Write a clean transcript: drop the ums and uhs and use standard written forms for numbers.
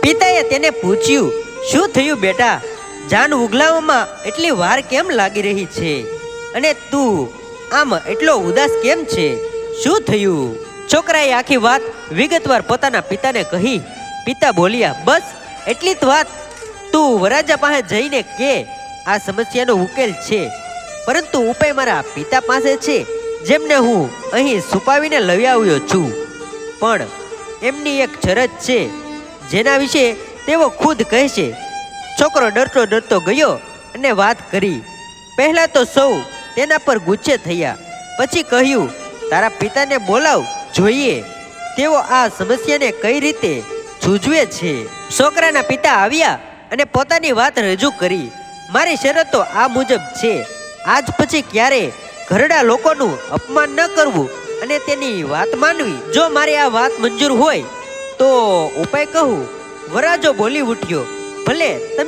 પિતાએ તેને પૂછ્યું, શું થયું બેટા? જાન ઉગલાવવામાં એટલી વાર કેમ લાગી રહી છે? અને તું આમ એટલો ઉદાસ કેમ છે? શું થયું? છોકરાએ આખી વાત વિગતવાર પોતાના પિતાને કહી. પિતા બોલ્યા, બસ એટલી જ વાત. તું વરરાજા પાસે જઈને કે આ સમસ્યાનો ઉકેલ છે, પરંતુ ઉપાય મારા પિતા પાસે છે, જેમને હું અહીં છુપાવીને લઈ આવ્યો છું. પણ એમની એક શરત છે, જેના વિશે તેઓ ખુદ કહેશે. છોકરો ડરતો ડરતો ગયો અને વાત કરી. પહેલા તો સૌ તેના પર ગુસ્સે થયા. પછી કહ્યું, તારા પિતાને બોલાવ, જોઈએ તેઓ આ સમસ્યાને કઈ રીતે સૂઝવે છે. છોકરાના પિતા આવ્યા અને પોતાની વાત રજૂ કરી. મારી શરતો આ મુજબ છે. આજ પછી ક્યારે ઘરડા લોકોનું અપમાન ન કરવું અને તેની વાત માનવી. જો મારી આ વાત મંજૂર હોય તો ઉપાય કહું. વરરાજો બોલી ઉઠ્યો, ભલે તમે